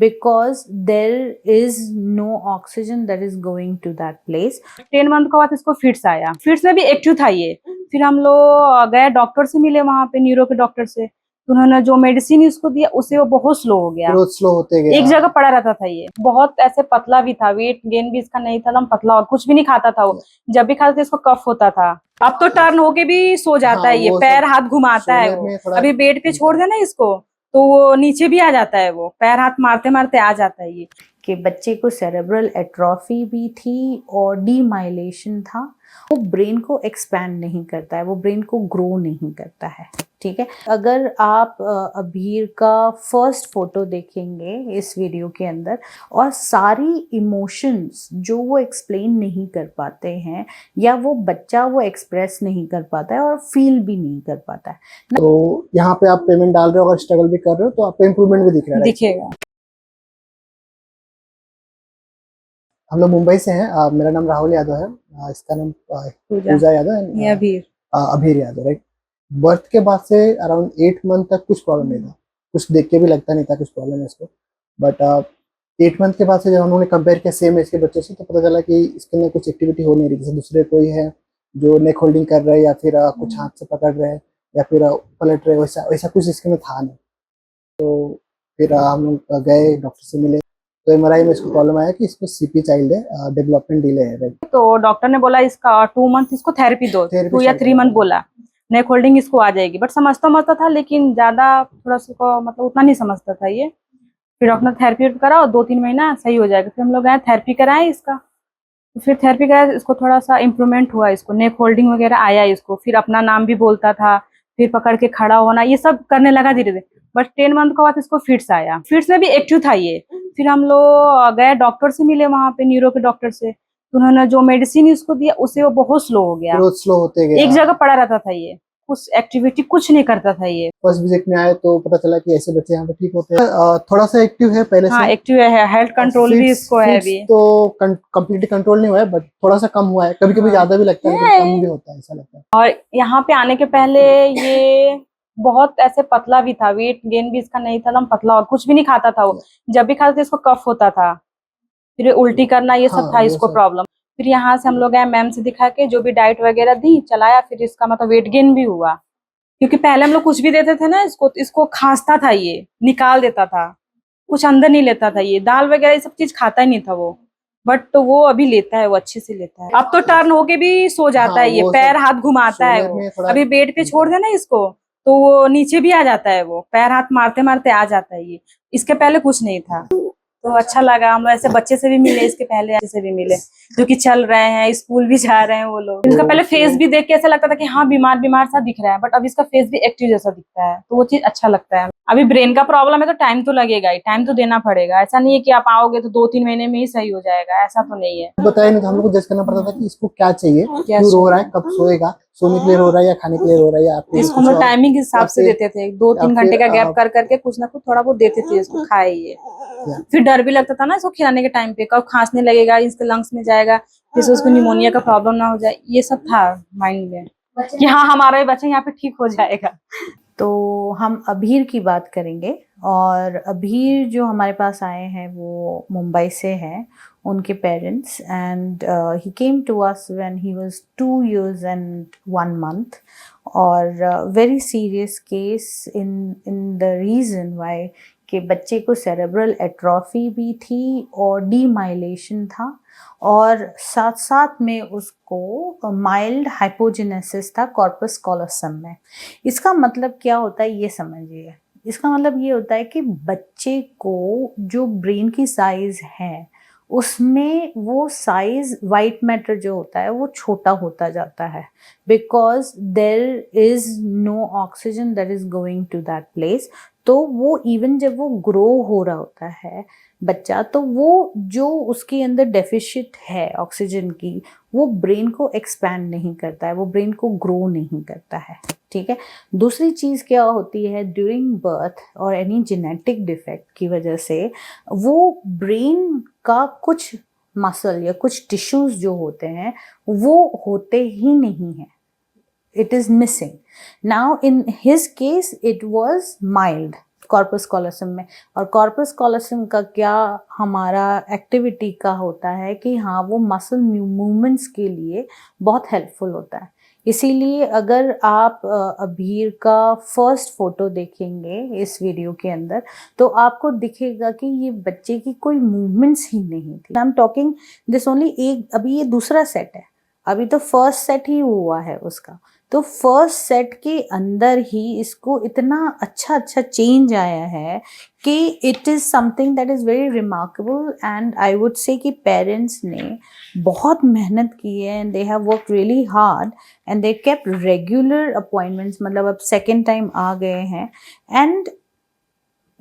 because there is no oxygen that is going to that place. 10 month के बाद इसको fits आया, fits में भी एक्टिव था ये। फिर हम लोग गए डॉक्टर से मिले, वहां पे न्यूरो के डॉक्टर से, तो उन्होंने जो मेडिसिन इसको दिया उससे वो बहुत स्लो हो गया, स्लो होते गया, एक जगह पड़ा रहता था। ये बहुत ऐसे पतला भी था, वेट गेन भी इसका नहीं था, एकदम पतला, और कुछ भी नहीं खाता था वो। जब भी खाता था इसको कफ होता था। अब तो टर्न होके भी सो जाता है ये, पैर हाथ घुमाता है वो। अभी बेड पे छोड़ देना इसको तो वो नीचे भी आ जाता है, वो पैर हाथ मारते मारते आ जाता है ये। कि बच्चे को सेरेब्रल एट्रोफी भी थी और डीमाइलेशन था। वो ब्रेन को एक्सपैंड नहीं करता है, वो ब्रेन को ग्रो नहीं करता है। ठीक है, अगर आप अभीर का फर्स्ट फोटो देखेंगे इस वीडियो के अंदर, और सारी इमोशंस जो वो एक्सप्लेन नहीं कर पाते हैं या वो बच्चा वो एक्सप्रेस नहीं कर पाता है और फील भी नहीं कर पाता है। तो यहाँ पे आप पेमेंट डाल रहे हो, अगर स्ट्रगल भी कर रहे हो तो आपको इम्प्रूवमेंट भी दिख रहा है, दिखेगा। हम लोग मुंबई से हैं। मेरा नाम राहुल यादव है, इसका नाम पूजा यादव है, अभीर यादव, राइट। बर्थ के बाद से अराउंड 8 मंथ तक कुछ प्रॉब्लम नहीं था, कुछ देख के भी लगता नहीं था कुछ प्रॉब्लम है इसको। बट 8 मंथ के बाद से जब हम लोगों ने कंपेयर किया सेम एज के बच्चों से, तो पता चला कि इसके अंदर कुछ एक्टिविटी हो नहीं रही। जैसे दूसरे कोई है जो नेक होल्डिंग कर रहे हैं या फिर कुछ हाथ से पकड़ रहे हैं या फिर पलट रहे, वैसा वैसा कुछ इसके में था नहीं। तो फिर हम लोग गए डॉक्टर से मिले, तो एमआरआई में इसको प्रॉब्लम आया कि इसको सीपी चाइल्ड है, डेवलपमेंट डिले है, राइट। तो डॉक्टर ने बोला इसका 2 मंथ इसको थेरेपी दो, 2 या 3 मंथ बोला, नेक होल्डिंग इसको आ जाएगी। बट समझता था, लेकिन ज्यादा थोड़ा सा मतलब उतना नहीं समझता था ये। फिर डॉक्टर ने थेरेपी कराओ, 2-3 महीना सही हो जाएगा। फिर हम लोग गए थेरेपी कराए इसका, तो फिर थेरेपी कराए, इसको थोड़ा सा इम्प्रूवमेंट हुआ, इसको नेक होल्डिंग वगैरह आया इसको। फिर अपना नाम भी बोलता था, फिर पकड़ के खड़ा होना, ये सब करने लगा धीरे धीरे। बट 10 मंथ के बाद इसको फिट्स आया, फिट्स में भी एक्टिव था ये। फिर हम लोग गए डॉक्टर से मिले, वहां पे न्यूरो के डॉक्टर से, तो उन्होंने जो मेडिसिन इसको दिया उससे वो बहुत स्लो हो गया, स्लो होते गया, एक जगह पड़ा रहता था ये, कुछ एक्टिविटी कुछ नहीं करता था ये। फर्स्ट विजिट में आए तो पता चला कि ऐसे बच्चे यहाँ पे ठीक होते हैं। थोड़ा सा एक्टिव है पहले से। हाँ, एक्टिव है, हेल्थ कंट्रोल भी इसको है अभी। तो कंप्लीटली कंट्रोल नहीं हुआ है, बट थोड़ा सा कम हुआ है। कभी कभी ज्यादा भी लगता है, लेकिन कम भी होता है, ऐसा लगता है। और यहाँ पे आने के पहले ये बहुत ऐसे पतला भी था, वेट गेन भी इसका नहीं था, एकदम पतला, और कुछ भी नहीं खाता था वो। जब भी खाता था इसको कफ होता था, फिर उल्टी करना, ये सब था इसको प्रॉब्लम। फिर यहाँ से हम लोग गए मैम से दिखा के, जो भी डाइट वगैरह दी, चलाया, फिर इसका मतलब वेट गेन भी हुआ। क्योंकि पहले हम लोग कुछ भी देते थे ना इसको, तो इसको खांसता था, ये निकाल देता था, कुछ अंदर नहीं लेता था, ये दाल वगैरह ये सब चीज खाता ही नहीं था वो। बट तो वो अभी लेता है, वो अच्छे से लेता है। अब तो टर्न होके भी सो जाता है ये, पैर हाथ घुमाता है वो। अभी बेड पे छोड़ देना इसको तो वो नीचे भी आ जाता है, वो पैर हाथ मारते मारते आ जाता है ये। इसके पहले कुछ नहीं था। तो अच्छा लगा, हम ऐसे बच्चे से भी मिले, इसके पहले ऐसे से भी मिले जो कि चल रहे हैं, स्कूल भी जा रहे हैं वो लोग। इनका पहले फेस भी देख के ऐसा लगता था कि हाँ बीमार बीमार सा दिख रहा है, बट अब इसका फेस भी एक्टिव जैसा दिखता है, तो वो चीज अच्छा लगता है। अभी ब्रेन का प्रॉब्लम है तो टाइम तो लगेगा ही, टाइम तो देना पड़ेगा। ऐसा नहीं है कि आप आओगे तो 2-3 महीने में ही सही हो जाएगा, ऐसा तो नहीं है। बताया नहीं, हम लोग को जज करना पड़ता था कि इसको क्या चाहिए, क्यों रो रहा है, कब सोएगा, सोने के लिए रो रहा है या खाने के लिए रो रहा है, या आप इसको हम लोग टाइमिंग के हिसाब से देते थे, 2-3 घंटे का गैप कर करके कुछ ना कुछ थोड़ा बहुत देते थे इसको, खाए ये। फिर डर भी लगता था ना इसको खिलाने के टाइम पे, कब खांसने लगेगा, इसके लंग्स में जाएगा, जिससे उसको निमोनिया का प्रॉब्लम ना हो जाए, ये सब था माइंड में कि हाँ हमारा भी बच्चा यहाँ पे ठीक हो जाएगा। तो हम अभीर की बात करेंगे, और अभीर जो हमारे पास आए हैं वो मुंबई से हैं, उनके parents, and he came to us when he was 2 years and 1 month, और very serious case in the reason why कि बच्चे को सेरेब्रल एट्रोफी भी थी और डीमाइलेशन था, और साथ साथ में उसको माइल्ड हाइपोजेनेसिस था कॉर्पस कॉलोसम में। इसका मतलब क्या होता है ये समझिए। इसका मतलब ये होता है कि बच्चे को जो ब्रेन की साइज है उसमें वो साइज वाइट मैटर जो होता है वो छोटा होता जाता है, because there is no oxygen that is going to that place. तो वो इवन जब वो ग्रो हो रहा होता है बच्चा, तो वो जो उसके अंदर डेफिशिट है ऑक्सीजन की, वो ब्रेन को एक्सपैंड नहीं करता है, वो ब्रेन को ग्रो नहीं करता है। ठीक है, दूसरी चीज़ क्या होती है, ड्यूरिंग बर्थ और एनी जेनेटिक डिफेक्ट की वजह से वो ब्रेन का कुछ मसल या कुछ टिश्यूज जो होते हैं वो होते ही नहीं हैं, it is missing. Now in his case it was mild corpus callosum में। और कॉर्पस कॉलोसम का क्या हमारा एक्टिविटी का होता है कि हाँ वो मसल मूवमेंट्स के लिए बहुत हेल्पफुल होता है। इसीलिए अगर आप अभीर का फर्स्ट फोटो देखेंगे इस वीडियो के अंदर तो आपको दिखेगा कि ये बच्चे की कोई मूवमेंट्स ही नहीं थी। I am talking this only एक, अभी ये दूसरा सेट है, अभी तो फर्स्ट सेट ही हुआ है उसका। तो फर्स्ट सेट के अंदर ही इसको इतना अच्छा चेंज आया है कि it is something that is very remarkable. And I would say कि पेरेंट्स ने बहुत मेहनत की है and they have work really hard and they kept regular appointments, मतलब अब सेकेंड टाइम आ गए हैं। एंड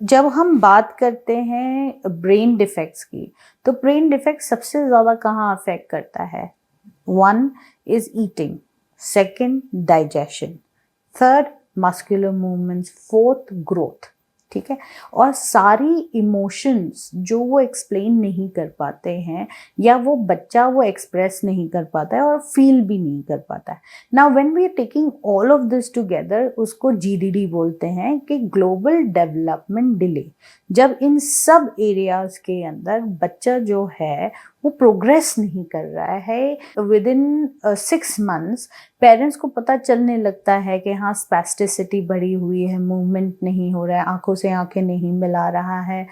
जब हम बात करते हैं ब्रेन डिफेक्ट्स की, तो ब्रेन डिफेक्ट सबसे ज़्यादा कहाँ अफेक्ट करता है? One is eating, second digestion, third muscular movements, fourth growth। ठीक है, और सारी इमोशंस जो वो एक्सप्लेन नहीं कर पाते हैं या वो बच्चा वो एक्सप्रेस नहीं कर पाता है और फील भी नहीं कर पाता है। Now when we are taking all of this together, उसको GDD बोलते हैं कि ग्लोबल डेवलपमेंट डिले। जब इन सब एरियाज के अंदर बच्चा जो है वो प्रोग्रेस नहीं कर रहा है, विद इन 6 months पेरेंट्स को पता चलने लगता है कि हाँ स्पैस्टिसिटी बढ़ी हुई है, मूवमेंट नहीं हो रहा है, आंखों से आंखें नहीं मिला रहा है,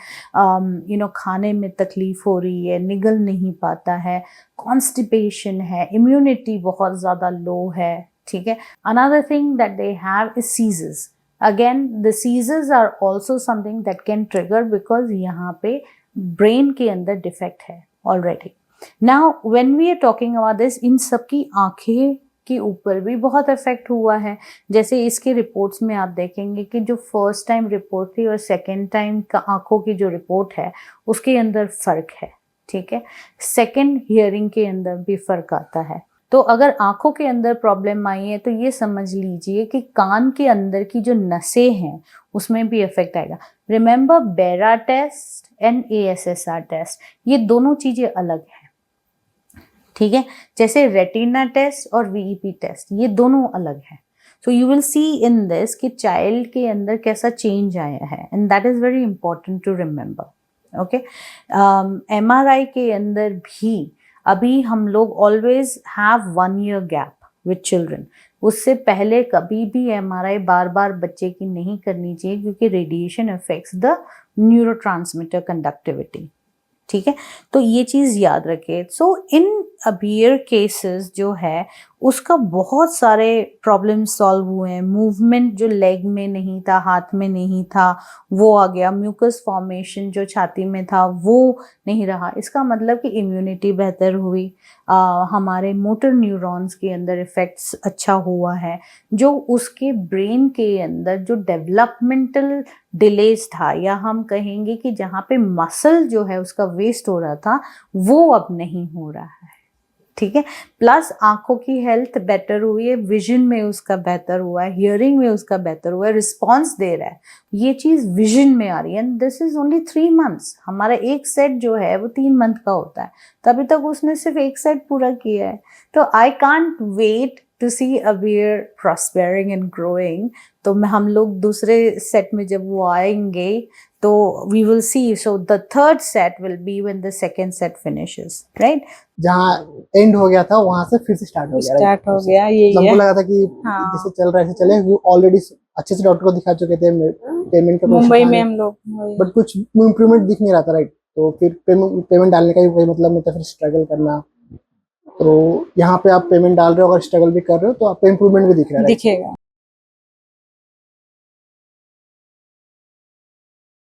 खाने में तकलीफ हो रही है, निगल नहीं पाता है, कॉन्स्टिपेशन है, इम्यूनिटी बहुत ज़्यादा लो है। ठीक है, another thing that they have is seizures. Again the seizures are also something that can trigger because यहाँ पे ब्रेन के अंदर डिफेक्ट है already. Now when we are talking about this, इन सबकी आंखें के ऊपर भी बहुत इफेक्ट हुआ है। जैसे इसके रिपोर्ट्स में आप देखेंगे कि जो फर्स्ट टाइम रिपोर्ट थी और सेकेंड टाइम का आंखों की जो रिपोर्ट है उसके अंदर फर्क है। ठीक है, सेकेंड हियरिंग के अंदर भी फर्क आता है। तो अगर आंखों के अंदर प्रॉब्लम आई है तो ये समझ लीजिए कि कान के अंदर की जो नसें हैं उसमें भी इफेक्ट आएगा। रिमेंबर, बेरा टेस्ट एंड ASSR टेस्ट, ये दोनों चीजें अलग हैं। ठीक है, जैसे रेटिना टेस्ट और VEP टेस्ट, ये दोनों अलग हैं। So you will see in this कि चाइल्ड के अंदर कैसा चेंज आया है, and that is very important to remember. Okay, MRI के अंदर भी अभी हम लोग always have 1 year gap with children. उससे पहले कभी भी MRI बार बार बच्चे की नहीं करनी चाहिए क्योंकि radiation affects the neurotransmitter conductivity. ठीक है, तो ये चीज़ याद रखें। सो इन अभियर केसेस जो है उसका बहुत सारे प्रॉब्लम सॉल्व हुए हैं। मूवमेंट जो लेग में नहीं था, हाथ में नहीं था, वो आ गया। म्यूकस फॉर्मेशन जो छाती में था वो नहीं रहा। इसका मतलब कि इम्यूनिटी बेहतर हुई, हमारे मोटर न्यूरॉन्स के अंदर इफेक्ट्स अच्छा हुआ है। जो उसके ब्रेन के अंदर जो डेवलपमेंटल डिलेज था, या हम कहेंगे कि जहाँ पे मसल जो है उसका वेस्ट हो रहा था, वो अब नहीं हो रहा है। ठीक है, प्लस आंखों की हेल्थ बेटर हुई है, विजन में उसका बेहतर हुआ है, हियरिंग में उसका बेहतर हुआ है, रिस्पॉन्स दे रहा है। ये चीज़ विजन में आ रही है। And this is only 3 months। हमारा एक सेट जो है वो 3 month का होता है, तभी तक उसने सिर्फ एक सेट पूरा किया है। तो I can't wait to see अभियर प्रॉस्पेरिंग एंड ग्रोइंग। तो हम लोग दूसरे सेट में जब वो आएंगे तो we will see. So the third set will be when the second set finishes, right? जहाँ एंड हो गया था वहां से फिर से स्टार्ट हो गया। स्टार्ट हो गया, ये हमको लगा था कि हाँ। जैसे चल रहा है ऐसे चले, वो ऑलरेडी अच्छे से डॉक्टर को दिखा चुके थे, पेमेंट का मुंबई में हम लोग, बट कुछ इम्प्रूवमेंट दिख नहीं रहा था, राइट? तो फिर पेमेंट डालने का भी कोई मतलब नहीं था, फिर स्ट्रगल करना। तो यहाँ पे आप पेमेंट डाल रहे हो, अगर स्ट्रगल भी कर रहे हो तो आपको इम्प्रूवमेंट भी दिख रहा है, दिखेगा।